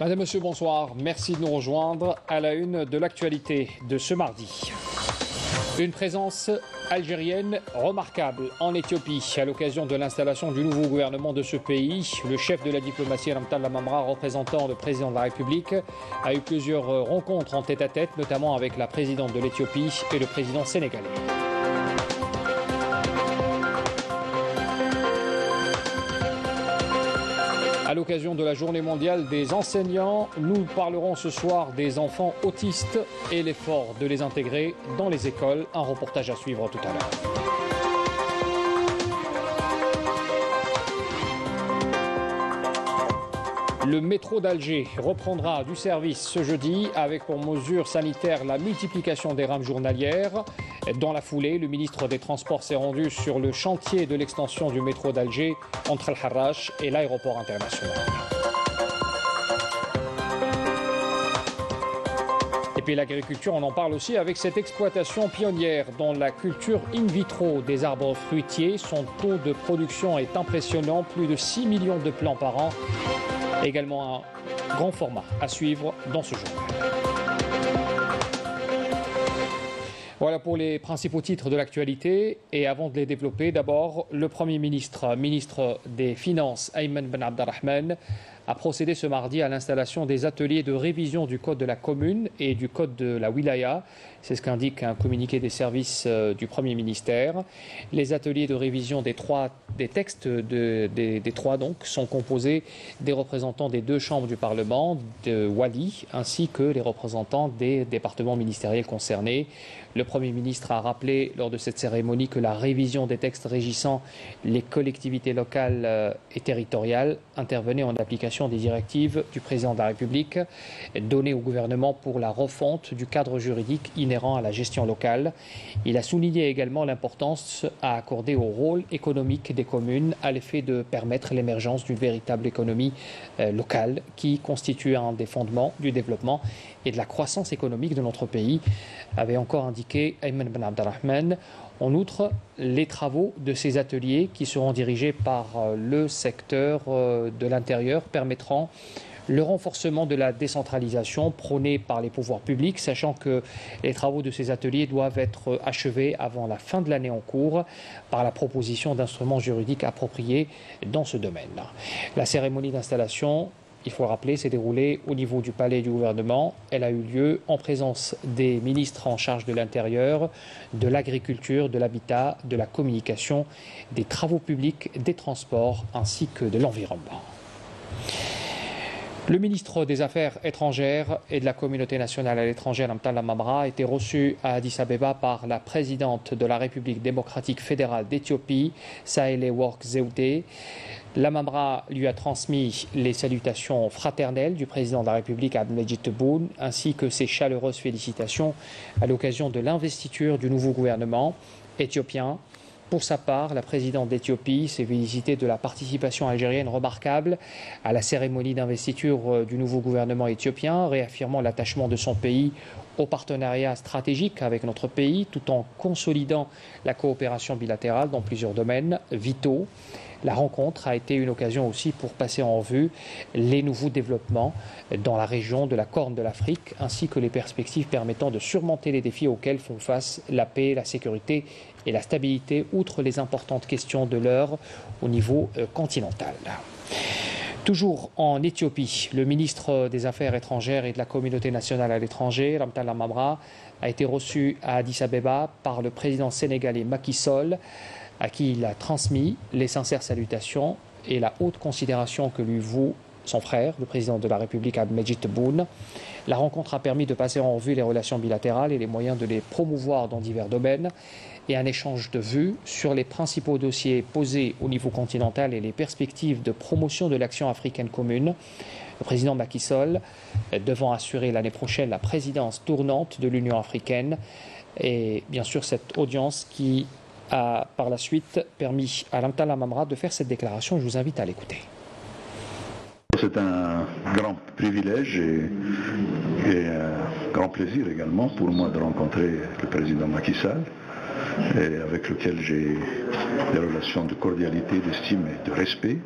Madame, Monsieur, bonsoir. Merci de nous rejoindre à la une de l'actualité de ce mardi. Une présence algérienne remarquable en Éthiopie à l'occasion de l'installation du nouveau gouvernement de ce pays. Le chef de la diplomatie, Ramtan Lamamra, représentant le président de la République, a eu plusieurs rencontres en tête-à-tête, notamment avec la présidente de l'Éthiopie et le président sénégalais. À l'occasion de la journée mondiale des enseignants, nous parlerons ce soir des enfants autistes et l'effort de les intégrer dans les écoles. Un reportage à suivre tout à l'heure. Le métro d'Alger reprendra du service ce jeudi avec pour mesure sanitaire la multiplication des rames journalières. Dans la foulée, le ministre des Transports s'est rendu sur le chantier de l'extension du métro d'Alger entre Al-Harrach et l'aéroport international. Et puis l'agriculture, on en parle aussi avec cette exploitation pionnière dans la culture in vitro des arbres fruitiers. Son taux de production est impressionnant, plus de 6 millions de plants par an. Également un grand format à suivre dans ce journal. Voilà pour les principaux titres de l'actualité. Et avant de les développer, d'abord, le Premier ministre, ministre des Finances, Ayman Ben Abdelrahman, a procédé ce mardi à l'installation des ateliers de révision du code de la commune et du code de la wilaya. C'est ce qu'indique un communiqué des services du Premier ministère. Les ateliers de révision des textes des trois donc sont composés des représentants des deux chambres du Parlement, de Wali, ainsi que les représentants des départements ministériels concernés. Le Premier ministre a rappelé lors de cette cérémonie que la révision des textes régissant les collectivités locales et territoriales intervenait en application des directives du président de la République données au gouvernement pour la refonte du cadre juridique inhérent à la gestion locale. Il a souligné également l'importance à accorder au rôle économique des communes à l'effet de permettre l'émergence d'une véritable économie locale qui constitue un des fondements du développement et de la croissance économique de notre pays, avait encore indiqué Ayman Ben Abdelrahman. En outre, les travaux de ces ateliers qui seront dirigés par le secteur de l'intérieur permettront le renforcement de la décentralisation prônée par les pouvoirs publics, sachant que les travaux de ces ateliers doivent être achevés avant la fin de l'année en cours par la proposition d'instruments juridiques appropriés dans ce domaine. La cérémonie d'installation, il faut le rappeler, s'est déroulée au niveau du palais du gouvernement. Elle a eu lieu en présence des ministres en charge de l'Intérieur, de l'Agriculture, de l'Habitat, de la Communication, des Travaux publics, des Transports ainsi que de l'Environnement. Le ministre des Affaires étrangères et de la communauté nationale à l'étranger, Ramtan Lamamra, a été reçu à Addis Abeba par la présidente de la République démocratique fédérale d'Éthiopie, Sahle Work Zewde. Lamamra lui a transmis les salutations fraternelles du président de la République, Abdelmejid Tebboune, ainsi que ses chaleureuses félicitations à l'occasion de l'investiture du nouveau gouvernement éthiopien. Pour sa part, la présidente d'Éthiopie s'est félicitée de la participation algérienne remarquable à la cérémonie d'investiture du nouveau gouvernement éthiopien, réaffirmant l'attachement de son pays au partenariat stratégique avec notre pays, tout en consolidant la coopération bilatérale dans plusieurs domaines vitaux. La rencontre a été une occasion aussi pour passer en revue les nouveaux développements dans la région de la Corne de l'Afrique, ainsi que les perspectives permettant de surmonter les défis auxquels font face la paix, la sécurité et la stabilité, outre les importantes questions de l'heure au niveau continental. Toujours en Éthiopie, le ministre des Affaires étrangères et de la communauté nationale à l'étranger, Ramtan Lamamra, a été reçu à Addis Abeba par le président sénégalais Macky Sall, à qui il a transmis les sincères salutations et la haute considération que lui voue son frère, le président de la République, Abdelmejid Tebboune. La rencontre a permis de passer en revue les relations bilatérales et les moyens de les promouvoir dans divers domaines et un échange de vues sur les principaux dossiers posés au niveau continental et les perspectives de promotion de l'action africaine commune. Le président Macky Sall devant assurer l'année prochaine la présidence tournante de l'Union africaine et bien sûr cette audience qui a par la suite permis à Ramtan Lamamra de faire cette déclaration. Je vous invite à l'écouter. C'est un grand privilège et un grand plaisir également pour moi de rencontrer le président Macky Sall, et avec lequel j'ai des relations de cordialité, d'estime et de respect.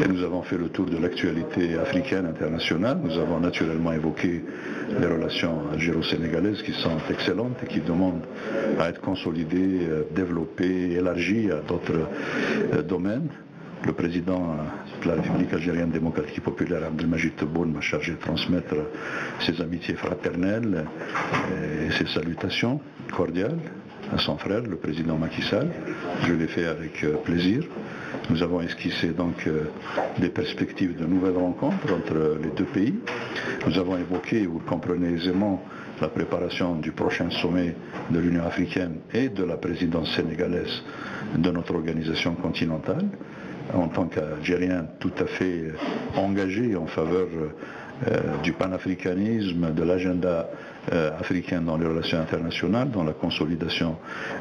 et nous avons fait le tour de l'actualité africaine internationale. Nous avons naturellement évoqué les relations algéro-sénégalaises qui sont excellentes et qui demandent à être consolidées, développées, élargies à d'autres domaines. Le président de la République algérienne démocratique et populaire, Abdelmajid Tebboune, m'a chargé de transmettre ses amitiés fraternelles et ses salutations cordiales à son frère, le président Macky Sall. Je l'ai fait avec plaisir. Nous avons esquissé donc des perspectives de nouvelles rencontres entre les deux pays. Nous avons évoqué, vous le comprenez aisément, la préparation du prochain sommet de l'Union africaine et de la présidence sénégalaise de notre organisation continentale. En tant qu'Algérien tout à fait engagé en faveur du panafricanisme, de l'agenda africain dans les relations internationales, dans la consolidation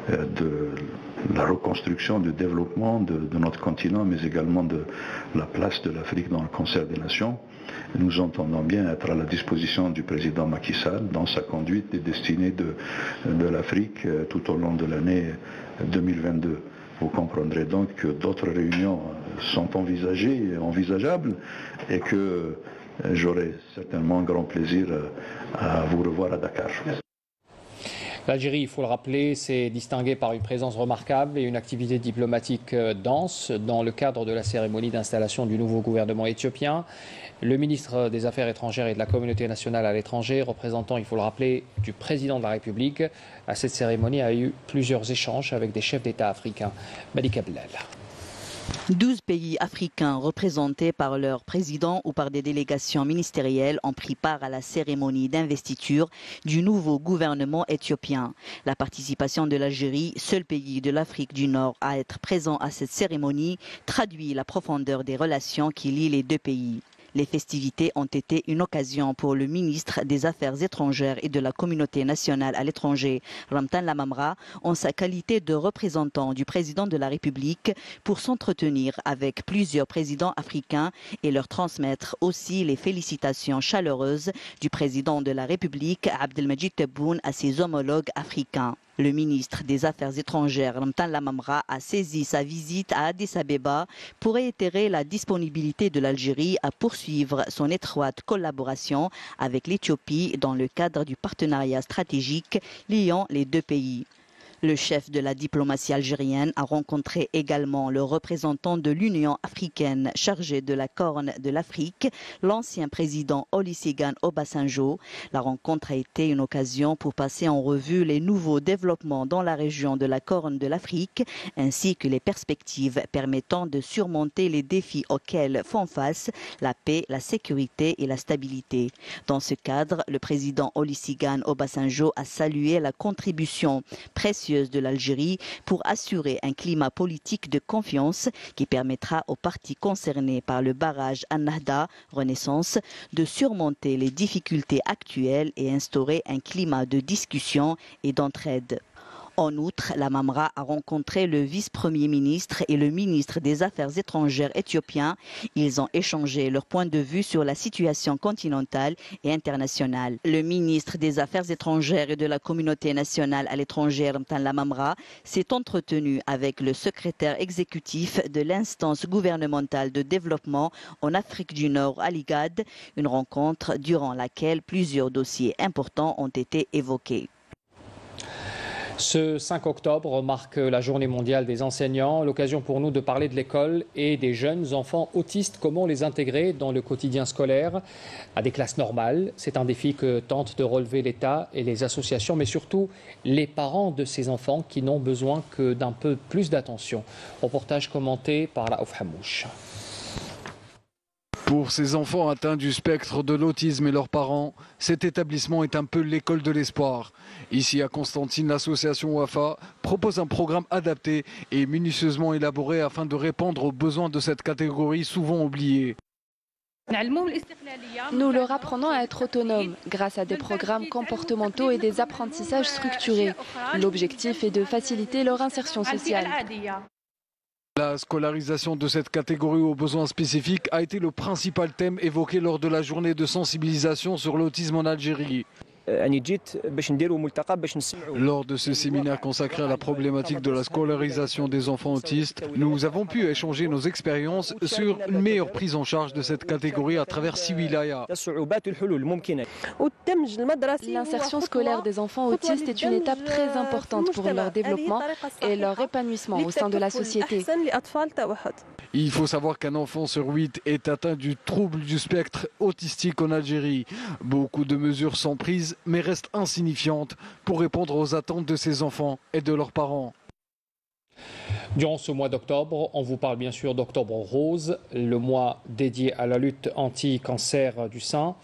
de la reconstruction, du développement de notre continent, mais également de la place de l'Afrique dans le concert des nations. Nous entendons bien être à la disposition du président Macky Sall dans sa conduite des destinées de l'Afrique tout au long de l'année 2022. Vous comprendrez donc que d'autres réunions sont envisagées, envisageables, et que j'aurai certainement un grand plaisir à vous revoir à Dakar. L'Algérie, il faut le rappeler, s'est distinguée par une présence remarquable et une activité diplomatique dense dans le cadre de la cérémonie d'installation du nouveau gouvernement éthiopien. Le ministre des Affaires étrangères et de la communauté nationale à l'étranger, représentant, il faut le rappeler, du président de la République, à cette cérémonie a eu plusieurs échanges avec des chefs d'État africains. Malika Blal. 12 pays africains représentés par leurs présidents ou par des délégations ministérielles ont pris part à la cérémonie d'investiture du nouveau gouvernement éthiopien. La participation de l'Algérie, seul pays de l'Afrique du Nord à être présent à cette cérémonie, traduit la profondeur des relations qui lient les deux pays. Les festivités ont été une occasion pour le ministre des Affaires étrangères et de la communauté nationale à l'étranger, Ramtan Lamamra, en sa qualité de représentant du président de la République, pour s'entretenir avec plusieurs présidents africains et leur transmettre aussi les félicitations chaleureuses du président de la République, Abdelmajid Tebboune, à ses homologues africains. Le ministre des Affaires étrangères, Ramtan Lamamra, a saisi sa visite à Addis Abeba pour réitérer la disponibilité de l'Algérie à poursuivre son étroite collaboration avec l'Éthiopie dans le cadre du partenariat stratégique liant les deux pays. Le chef de la diplomatie algérienne a rencontré également le représentant de l'Union africaine chargé de la Corne de l'Afrique, l'ancien président Olusegun Obasanjo. La rencontre a été une occasion pour passer en revue les nouveaux développements dans la région de la Corne de l'Afrique, ainsi que les perspectives permettant de surmonter les défis auxquels font face la paix, la sécurité et la stabilité. Dans ce cadre, le président Olusegun Obasanjo a salué la contribution précieuse de l'Algérie pour assurer un climat politique de confiance qui permettra aux parties concernées par le barrage An-Nahda, Renaissance, de surmonter les difficultés actuelles et instaurer un climat de discussion et d'entraide. En outre, Lamamra a rencontré le vice-premier ministre et le ministre des Affaires étrangères éthiopien. Ils ont échangé leur point de vue sur la situation continentale et internationale. Le ministre des Affaires étrangères et de la communauté nationale à l'étranger, Ramtan Lamamra, s'est entretenu avec le secrétaire exécutif de l'instance gouvernementale de développement en Afrique du Nord, à l'IGAD, une rencontre durant laquelle plusieurs dossiers importants ont été évoqués. Ce 5 octobre marque la journée mondiale des enseignants, l'occasion pour nous de parler de l'école et des jeunes enfants autistes, comment les intégrer dans le quotidien scolaire à des classes normales. C'est un défi que tentent de relever l'État et les associations, mais surtout les parents de ces enfants qui n'ont besoin que d'un peu plus d'attention. Reportage commenté par la Ouf Hamouche. Pour ces enfants atteints du spectre de l'autisme et leurs parents, cet établissement est un peu l'école de l'espoir. Ici à Constantine, l'association Wafa propose un programme adapté et minutieusement élaboré afin de répondre aux besoins de cette catégorie souvent oubliée. Nous leur apprenons à être autonomes grâce à des programmes comportementaux et des apprentissages structurés. L'objectif est de faciliter leur insertion sociale. La scolarisation de cette catégorie aux besoins spécifiques a été le principal thème évoqué lors de la journée de sensibilisation sur l'autisme en Algérie. Lors de ce séminaire consacré à la problématique de la scolarisation des enfants autistes, nous avons pu échanger nos expériences sur une meilleure prise en charge de cette catégorie à travers 6 wilayas. L'insertion scolaire des enfants autistes est une étape très importante pour leur développement et leur épanouissement au sein de la société. Il faut savoir qu'un enfant sur 8 est atteint du trouble du spectre autistique en Algérie. Beaucoup de mesures sont prises, mais restent insignifiantes pour répondre aux attentes de ces enfants et de leurs parents. Durant ce mois d'octobre, on vous parle bien sûr d'Octobre Rose, le mois dédié à la lutte anti-cancer du sein.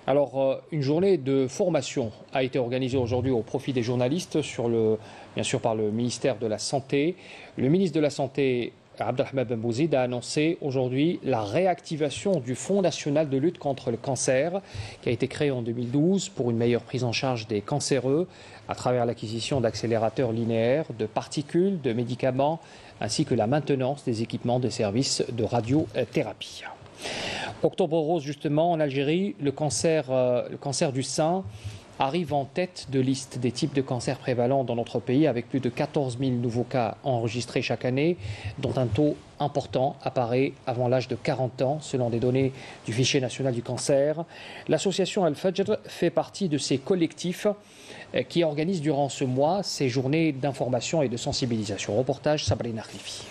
Alors, une journée de formation a été organisée aujourd'hui au profit des journalistes, bien sûr par le ministère de la Santé. Le ministre de la Santé, Abdelrahman Ben Bouzid, a annoncé aujourd'hui la réactivation du Fonds national de lutte contre le cancer qui a été créé en 2012 pour une meilleure prise en charge des cancéreux à travers l'acquisition d'accélérateurs linéaires, de particules, de médicaments ainsi que la maintenance des équipements de services de radiothérapie. Octobre Rose, justement, en Algérie, le cancer du sein arrive en tête de liste des types de cancers prévalents dans notre pays avec plus de 14 000 nouveaux cas enregistrés chaque année, dont un taux important apparaît avant l'âge de 40 ans, selon des données du Fichier national du cancer. L'association Al-Fajr fait partie de ces collectifs qui organisent durant ce mois ces journées d'information et de sensibilisation. Reportage Sabrina Khlifi.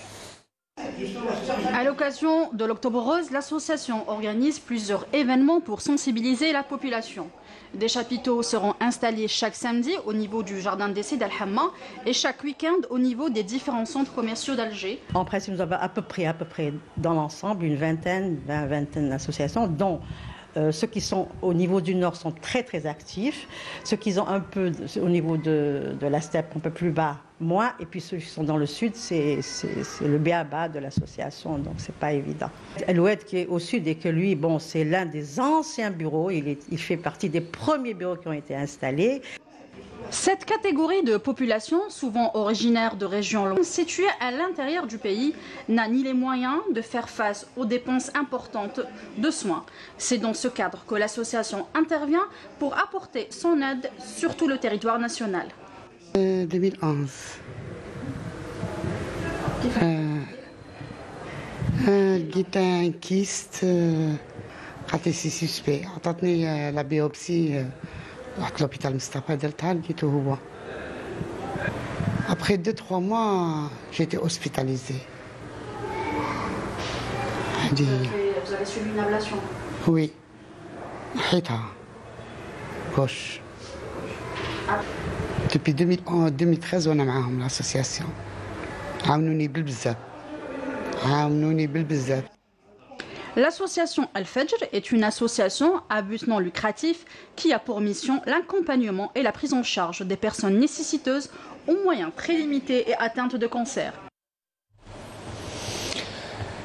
À l'occasion de l'Octobre Rose, l'association organise plusieurs événements pour sensibiliser la population. Des chapiteaux seront installés chaque samedi au niveau du jardin d'essai d'Al-Hamma et chaque week-end au niveau des différents centres commerciaux d'Alger. En principe, nous avons à peu près dans l'ensemble une vingtaine d'associations, dont ceux qui sont au niveau du nord sont très très actifs, ceux qui sont un peu au niveau de la steppe un peu plus bas, moins, et puis ceux qui sont dans le sud, c'est le b.a.-ba de l'association, donc c'est pas évident. Aloued qui est au sud et que lui, bon, c'est l'un des anciens bureaux, il fait partie des premiers bureaux qui ont été installés. Cette catégorie de population, souvent originaire de régions loin, situées à l'intérieur du pays, n'a ni les moyens de faire face aux dépenses importantes de soins. C'est dans ce cadre que l'association intervient pour apporter son aide sur tout le territoire national. 2011. لقيت un kyste قالت لي suspect. عطاتني la biopsie. رحت l'hôpital Mustapha Delta, لقيته هو. Après 2-3 mois, j'ai été hospitalisée. Vous avez subi une ablation? Oui. حيتها gauche. Depuis 2013 وانا معاهم l'association. عاونوني بالبزاف. L'association Al-Fajr est une association à but non lucratif qui a pour mission l'accompagnement et la prise en charge des personnes nécessiteuses aux moyens très limités et atteintes de cancer.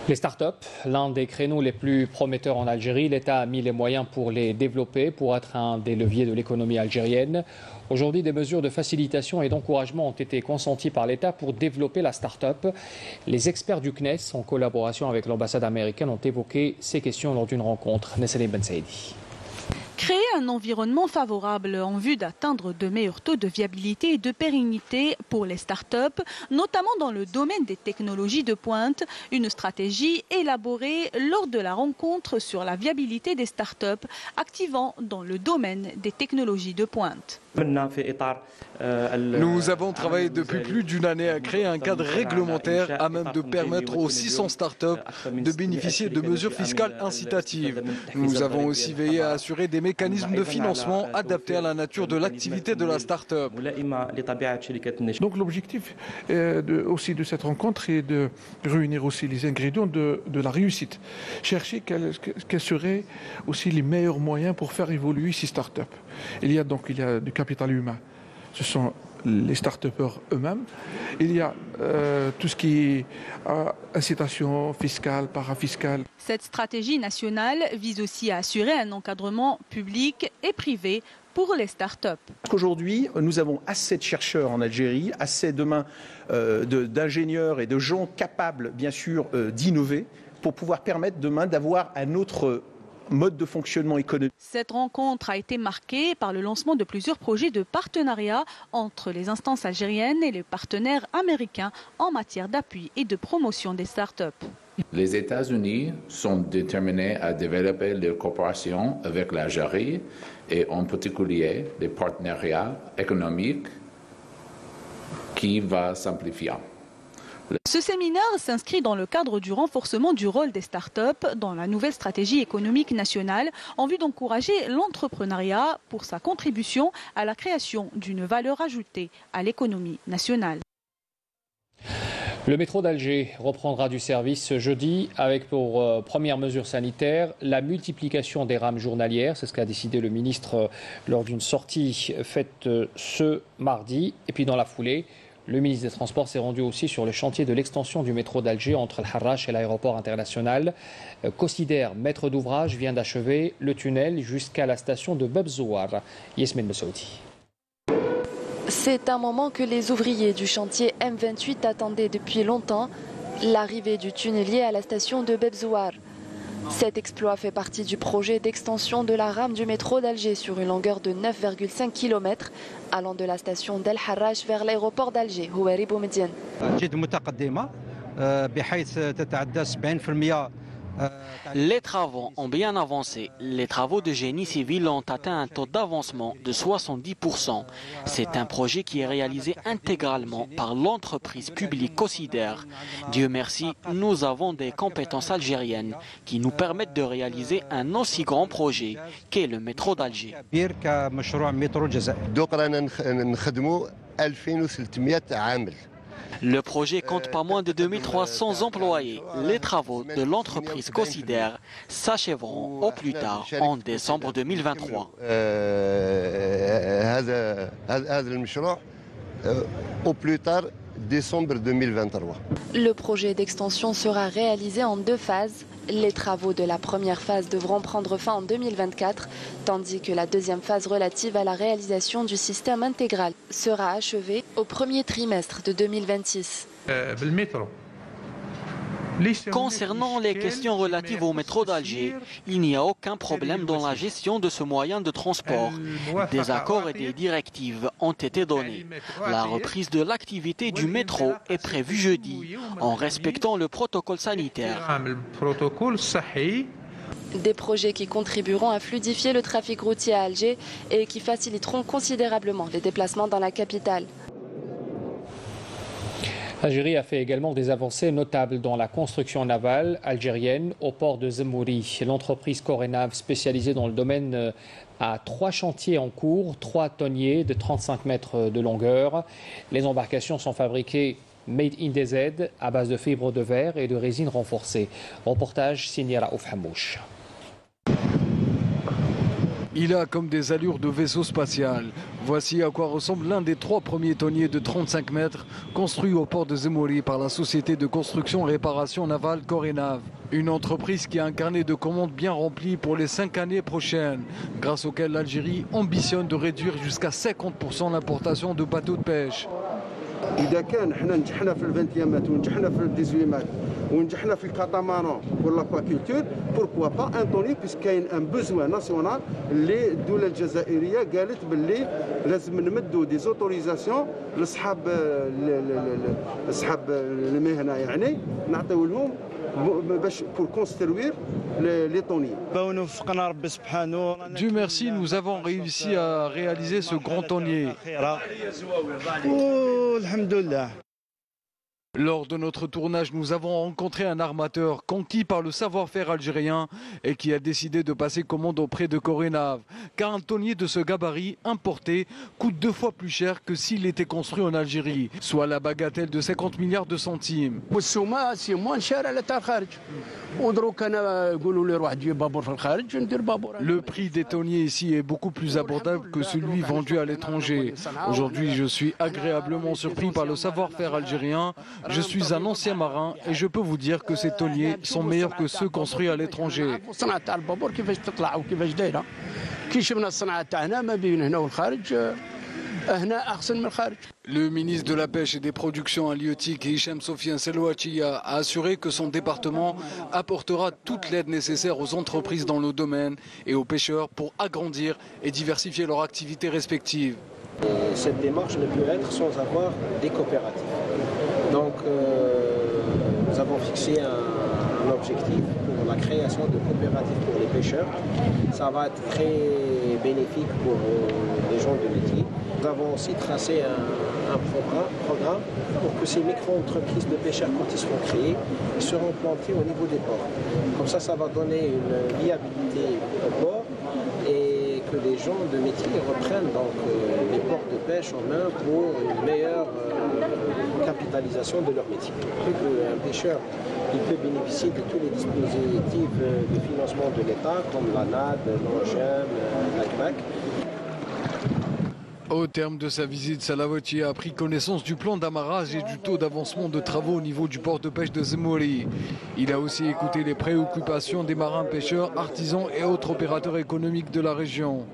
Les startups, l'un des créneaux les plus prometteurs en Algérie, l'État a mis les moyens pour les développer, pour être un des leviers de l'économie algérienne. Aujourd'hui, des mesures de facilitation et d'encouragement ont été consenties par l'État pour développer la start-up. Les experts du CNES, en collaboration avec l'ambassade américaine, ont évoqué ces questions lors d'une rencontre. Nessalé Ben Saïdi. Créer un environnement favorable en vue d'atteindre de meilleurs taux de viabilité et de pérennité pour les startups, notamment dans le domaine des technologies de pointe, une stratégie élaborée lors de la rencontre sur la viabilité des startups activant dans le domaine des technologies de pointe. Nous avons travaillé depuis plus d'une année à créer un cadre réglementaire à même de permettre aux 600 startups de bénéficier de mesures fiscales incitatives. Nous avons aussi veillé à assurer des mécanismes de financement adaptés à la nature de l'activité de la start-up. Donc l'objectif aussi de cette rencontre est de réunir aussi les ingrédients de la réussite. Chercher quels seraient aussi les meilleurs moyens pour faire évoluer ces start-up. Il y a du capital humain. Ce sont les start-upers eux-mêmes. Il y a tout ce qui est incitation fiscale, parafiscale. Cette stratégie nationale vise aussi à assurer un encadrement public et privé pour les start-up. Aujourd'hui, nous avons assez de chercheurs en Algérie, assez demain d'ingénieurs et de gens capables, bien sûr, d'innover pour pouvoir permettre demain d'avoir un autre mode de fonctionnement économique. Cette rencontre a été marquée par le lancement de plusieurs projets de partenariat entre les instances algériennes et les partenaires américains en matière d'appui et de promotion des startups. Les États-Unis sont déterminés à développer leur coopération avec l'Algérie et en particulier des partenariats économiques qui va simplifier. Ce séminaire s'inscrit dans le cadre du renforcement du rôle des startups dans la nouvelle stratégie économique nationale en vue d'encourager l'entrepreneuriat pour sa contribution à la création d'une valeur ajoutée à l'économie nationale. Le métro d'Alger reprendra du service ce jeudi avec pour première mesure sanitaire la multiplication des rames journalières. C'est ce qu'a décidé le ministre lors d'une sortie faite ce mardi. Et puis dans la foulée, le ministre des Transports s'est rendu aussi sur le chantier de l'extension du métro d'Alger entre le Harrach et l'aéroport international. Cosider, maître d'ouvrage, vient d'achever le tunnel jusqu'à la station de Bab Zouar. Yasmine Messoudi. C'est un moment que les ouvriers du chantier M28 attendaient depuis longtemps, l'arrivée du tunnelier à la station de Bab Zouar. Cet exploit fait partie du projet d'extension de la rame du métro d'Alger sur une longueur de 9,5 km allant de la station d'El Harrach vers l'aéroport d'Alger, Houari Boumediene. Les travaux ont bien avancé. Les travaux de génie civil ont atteint un taux d'avancement de 70%. C'est un projet qui est réalisé intégralement par l'entreprise publique Cosider. Dieu merci, nous avons des compétences algériennes qui nous permettent de réaliser un aussi grand projet qu'est le métro d'Alger. Le projet compte pas moins de 2300 employés. Les travaux de l'entreprise Cosider s'achèveront au plus tard en décembre 2023. Au plus tard, décembre 2023. Le projet d'extension sera réalisé en 2 phases. Les travaux de la première phase devront prendre fin en 2024, tandis que la deuxième phase relative à la réalisation du système intégral sera achevée au premier trimestre de 2026. Concernant les questions relatives au métro d'Alger, il n'y a aucun problème dans la gestion de ce moyen de transport. Des accords et des directives ont été donnés. La reprise de l'activité du métro est prévue jeudi, en respectant le protocole sanitaire. Des projets qui contribueront à fluidifier le trafic routier à Alger et qui faciliteront considérablement les déplacements dans la capitale. L'Algérie a fait également des avancées notables dans la construction navale algérienne au port de Zemouri. L'entreprise Corenav, spécialisée dans le domaine, a 3 chantiers en cours, 3 tonniers de 35 mètres de longueur. Les embarcations sont fabriquées Made in DZ à base de fibres de verre et de résine renforcée. Reportage signé Raouf Hamouche. Il a comme des allures de vaisseau spatial. Voici à quoi ressemble l'un des 3 premiers tonniers de 35 mètres construits au port de Zemouri par la société de construction et réparation navale Corenav. Une entreprise qui a un carnet de commandes bien rempli pour les 5 années prochaines, grâce auquel l'Algérie ambitionne de réduire jusqu'à 50% l'importation de bateaux de pêche. إذا كان حنا نجحنا في الفانتيامات ونجحنا في الديزويمات ونجحنا في الكاتامارون واللاكواكولتور بوركوا با ان طوني بيسك كاين ان بوزوان ناسيونال اللي الدوله الجزائريه قالت باللي لازم نمدوا دي زوتوريزاسيون لاصحاب المهنه يعني نعطيو لهم باش بور كونستروير لي طوني. Dieu merci, nous avons réussi à réaliser ce grand tonnier. Lors de notre tournage, nous avons rencontré un armateur conquis par le savoir-faire algérien et qui a décidé de passer commande auprès de Corenav. Car un tonnier de ce gabarit importé coûte 2 fois plus cher que s'il était construit en Algérie, soit la bagatelle de 50 milliards de centimes. Le prix des tonniers ici est beaucoup plus abordable que celui vendu à l'étranger. Aujourd'hui, je suis agréablement surpris par le savoir-faire algérien. Je suis un ancien marin et je peux vous dire que ces tonniers sont meilleurs que ceux construits à l'étranger. Le ministre de la Pêche et des Productions halieutiques, Hicham Sofiane Selouachi, a assuré que son département apportera toute l'aide nécessaire aux entreprises dans le domaine et aux pêcheurs pour agrandir et diversifier leurs activités respectives. Cette démarche ne peut être sans avoir des coopératives. Donc nous avons fixé un objectif pour la création de coopératives pour les pêcheurs. Ça va être très bénéfique pour les gens de métier. Nous avons aussi tracé un programme pour que ces micro-entreprises de pêcheurs, quand ils seront créés, ils seront plantés au niveau des ports. Comme ça va donner une viabilité au port et que les gens de métier reprennent donc les ports de pêche en main pour une meilleure capitalisation de leur métier. Un pêcheur il peut bénéficier de tous les dispositifs de financement de l'État comme la NAD, l'OGM, l'ACMAC. Au terme de sa visite, Selouachi a pris connaissance du plan d'amarrage et du taux d'avancement de travaux au niveau du port de pêche de Zemouri. Il a aussi écouté les préoccupations des marins pêcheurs, artisans et autres opérateurs économiques de la région.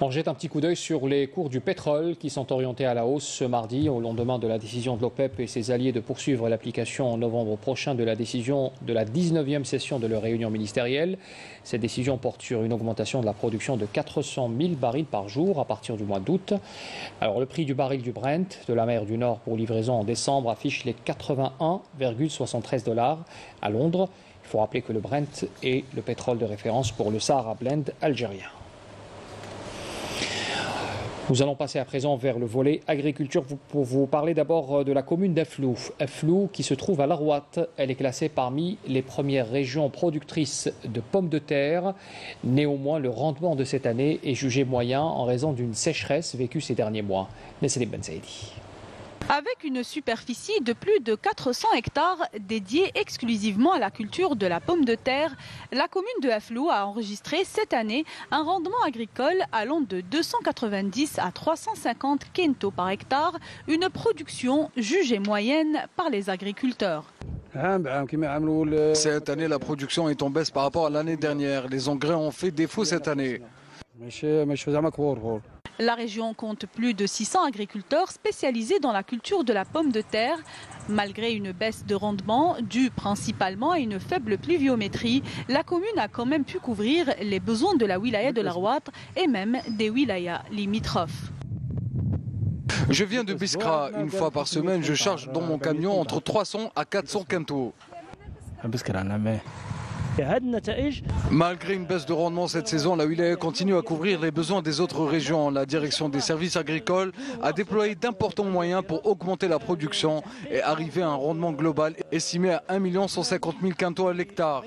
On jette un petit coup d'œil sur les cours du pétrole qui sont orientés à la hausse ce mardi au lendemain de la décision de l'OPEP et ses alliés de poursuivre l'application en novembre prochain de la décision de la 19e session de leur réunion ministérielle. Cette décision porte sur une augmentation de la production de 400 000 barils par jour à partir du mois d'août. Alors le prix du baril du Brent de la mer du Nord pour livraison en décembre affiche les 81,73 $ à Londres. Il faut rappeler que le Brent est le pétrole de référence pour le Sahara Blend algérien. Nous allons passer à présent vers le volet agriculture pour vous parler d'abord de la commune d'Aflou. Aflou qui se trouve à Larouat, elle est classée parmi les premières régions productrices de pommes de terre. Néanmoins, le rendement de cette année est jugé moyen en raison d'une sécheresse vécue ces derniers mois. Nesselim Ben Saïdi. Avec une superficie de plus de 400 hectares dédiée exclusivement à la culture de la pomme de terre, la commune de Aflou a enregistré cette année un rendement agricole allant de 290 à 350 quintaux par hectare, une production jugée moyenne par les agriculteurs. Cette année, la production est en baisse par rapport à l'année dernière. Les engrais ont fait défaut cette année. La région compte plus de 600 agriculteurs spécialisés dans la culture de la pomme de terre. Malgré une baisse de rendement due principalement à une faible pluviométrie, la commune a quand même pu couvrir les besoins de la wilaya de Larouat et même des wilayas limitrophes. Je viens de Biskra. Une fois par semaine, je charge dans mon camion entre 300 à 400 quintaux. Malgré une baisse de rendement cette saison, la wilaya continue à couvrir les besoins des autres régions. La direction des services agricoles a déployé d'importants moyens pour augmenter la production et arriver à un rendement global estimé à 1 150 000 quintaux à l'hectare.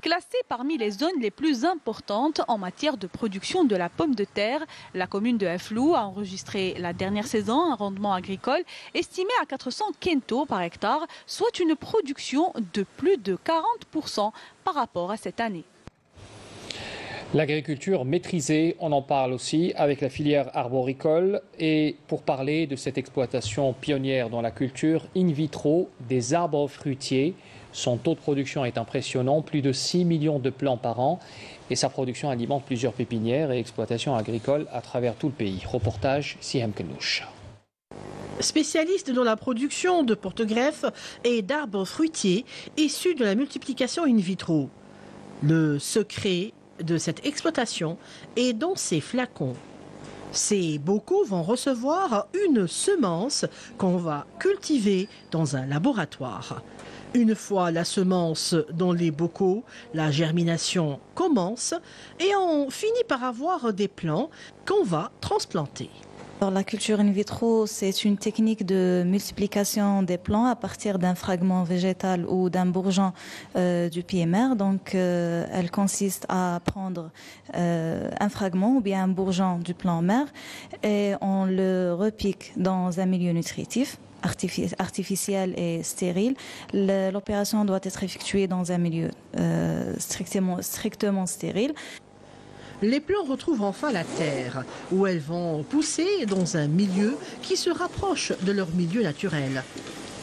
Classée parmi les zones les plus importantes en matière de production de la pomme de terre, la commune de Aflou a enregistré la dernière saison un rendement agricole estimé à 400 quintaux par hectare, soit une production de plus de 40% par rapport à cette année. L'agriculture maîtrisée, on en parle aussi avec la filière arboricole et pour parler de cette exploitation pionnière dans la culture in vitro des arbres fruitiers. Son taux de production est impressionnant, plus de 6 millions de plants par an et sa production alimente plusieurs pépinières et exploitations agricoles à travers tout le pays. Reportage Sihem Kenouch. Spécialiste dans la production de porte-greffes et d'arbres fruitiers issus de la multiplication in vitro. Le secret de cette exploitation est dans ces flacons. Ces bocaux vont recevoir une semence qu'on va cultiver dans un laboratoire. Une fois la semence dans les bocaux, la germination commence et on finit par avoir des plants qu'on va transplanter. Alors, la culture in vitro, c'est une technique de multiplication des plants à partir d'un fragment végétal ou d'un bourgeon du pied mère. Donc, elle consiste à prendre un fragment ou bien un bourgeon du plant mère et on le repique dans un milieu nutritif artificiel et stérile. L'opération doit être effectuée dans un milieu strictement stérile. Les plants retrouvent enfin la terre, où elles vont pousser dans un milieu qui se rapproche de leur milieu naturel.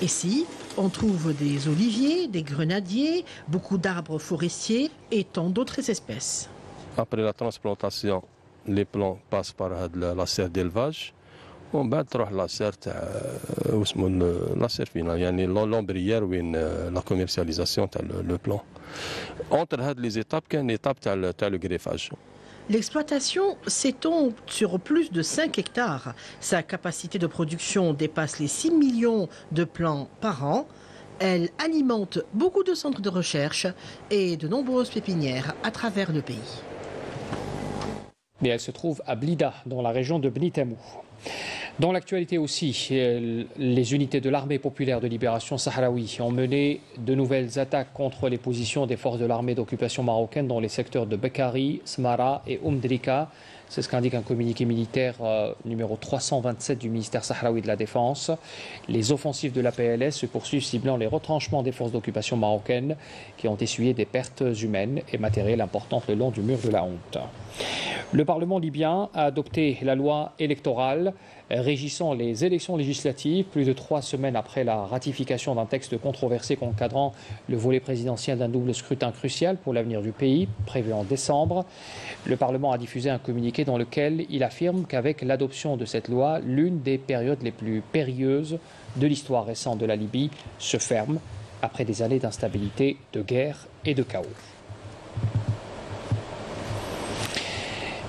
Ici, on trouve des oliviers, des grenadiers, beaucoup d'arbres forestiers et tant d'autres espèces. Après la transplantation, les plants passent par la serre d'élevage. ومن بعد تروح لاسير تاع واسمو لاسير فينال يعني لومبريير وين لا كوميرسياليزاسيون تاع لو بلان. اونتر هاد لي زيتاب كاين ايتاب تاع لو غريفاج. L'exploitation s'étend sur plus de 5 hectares. Sa capacité de production dépasse les 6 millions de plants par an. Elle alimente beaucoup de centres de recherche et de nombreuses pépinières à travers le pays. Mais elle se trouve à Blida, dans la région de Beni Tamou. Dans l'actualité aussi, les unités de l'armée populaire de libération sahraoui ont mené de nouvelles attaques contre les positions des forces de l'armée d'occupation marocaine dans les secteurs de Bekari, Smara et Oumdrika. C'est ce qu'indique un communiqué militaire numéro 327 du ministère sahraoui de la Défense. Les offensives de la PLS se poursuivent ciblant les retranchements des forces d'occupation marocaines qui ont essuyé des pertes humaines et matérielles importantes le long du mur de la honte. Le Parlement libyen a adopté la loi électorale régissant les élections législatives plus de 3 semaines après la ratification d'un texte controversé encadrant le volet présidentiel d'un double scrutin crucial pour l'avenir du pays, prévu en décembre. Le Parlement a diffusé un communiqué dans lequel il affirme qu'avec l'adoption de cette loi, l'une des périodes les plus périlleuses de l'histoire récente de la Libye se ferme après des années d'instabilité, de guerre et de chaos.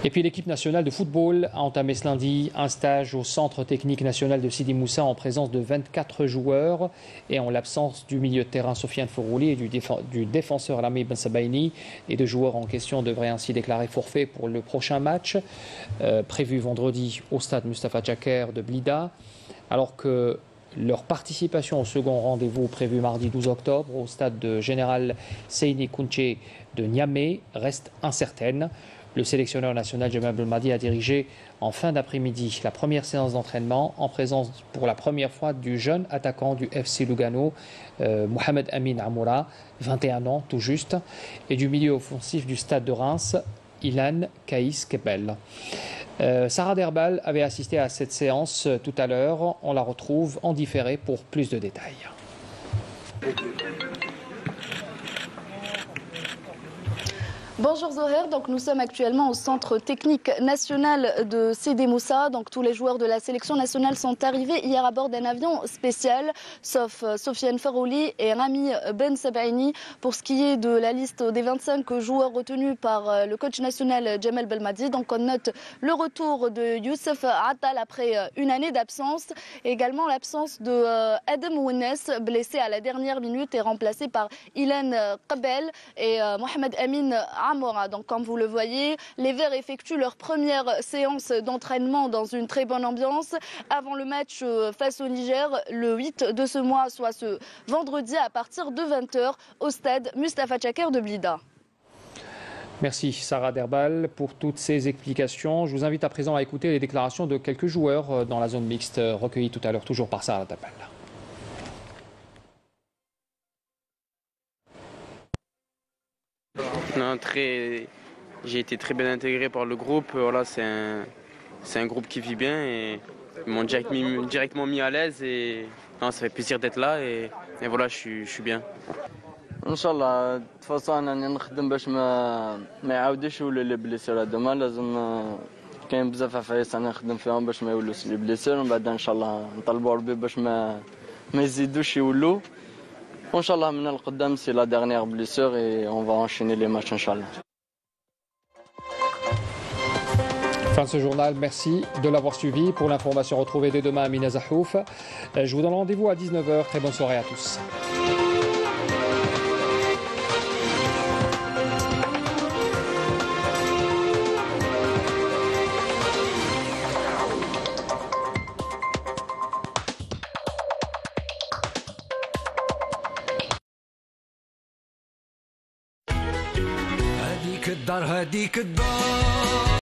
Et puis l'équipe nationale de football a entamé ce lundi un stage au centre technique national de Sidi Moussa en présence de 24 joueurs et en l'absence du milieu de terrain Sofiane Fourouli et du défenseur Lami Ben Sabaini. Les 2 joueurs en question devraient ainsi déclarer forfait pour le prochain match prévu vendredi au stade Mustafa Tchaker de Blida, alors que leur participation au second rendez-vous prévu mardi 12 octobre au stade de Général Seyni Kounché de Niamey reste incertaine. Le sélectionneur national Jamal Belmadi a dirigé en fin d'après-midi la première séance d'entraînement en présence pour la première fois du jeune attaquant du FC Lugano, Mohamed Amin Amoura, 21 ans tout juste, et du milieu offensif du stade de Reims, Ilan Kaïs Kebel. Sarah Derbal avait assisté à cette séance tout à l'heure. On la retrouve en différé pour plus de détails. Bonjour Zoher, donc nous sommes actuellement au centre technique national de Sidi Moussa. Donc tous les joueurs de la sélection nationale sont arrivés hier à bord d'un avion spécial, sauf Sofiane Fourouli et Rami Ben Sabaini. Pour ce qui est de la liste des 25 joueurs retenus par le coach national Jamal Belmadi, donc on note le retour de Youssef Attal après une année d'absence, et également l'absence de Adam Ounes, blessé à la dernière minute et remplacé par Ilan Kebel et Mohamed Amin Amoura. Donc comme vous le voyez, les Verts effectuent leur première séance d'entraînement dans une très bonne ambiance avant le match face au Niger le 8 de ce mois, soit ce vendredi à partir de 20h au stade Mustafa Tchaker de Blida. Merci Sarah Derbal pour toutes ces explications. Je vous invite à présent à écouter les déclarations de quelques joueurs dans la zone mixte recueillies tout à l'heure toujours par Sarah Derbal. Non, j'ai été très bien intégré par le groupe. Voilà, c'est un groupe qui vit bien et ils m'ont directement mis à l'aise et non, ça fait plaisir d'être là et voilà, je suis bien. ان شاء الله تفاصلنا اني نخدم باش ما يعاودش يولي لي بليسير هذوما لازم كاين بزاف عفايس انا نخدم فيهم باش ما يولوش لي بليسير ومن بعد ان شاء الله نطلبوا ربي باش ما يزيدوش يولوا وان شاء الله من القدام سي لا ديرنيير بليسير اي اون فا انشيني لي ماتش ان شاء الله. Fin de ce journal, merci de l'avoir suivi. Pour l'information retrouvée dès demain à Mina Zahouf. Je vous donne rendez-vous à 19h. Très bonne soirée à tous. هذيك الدار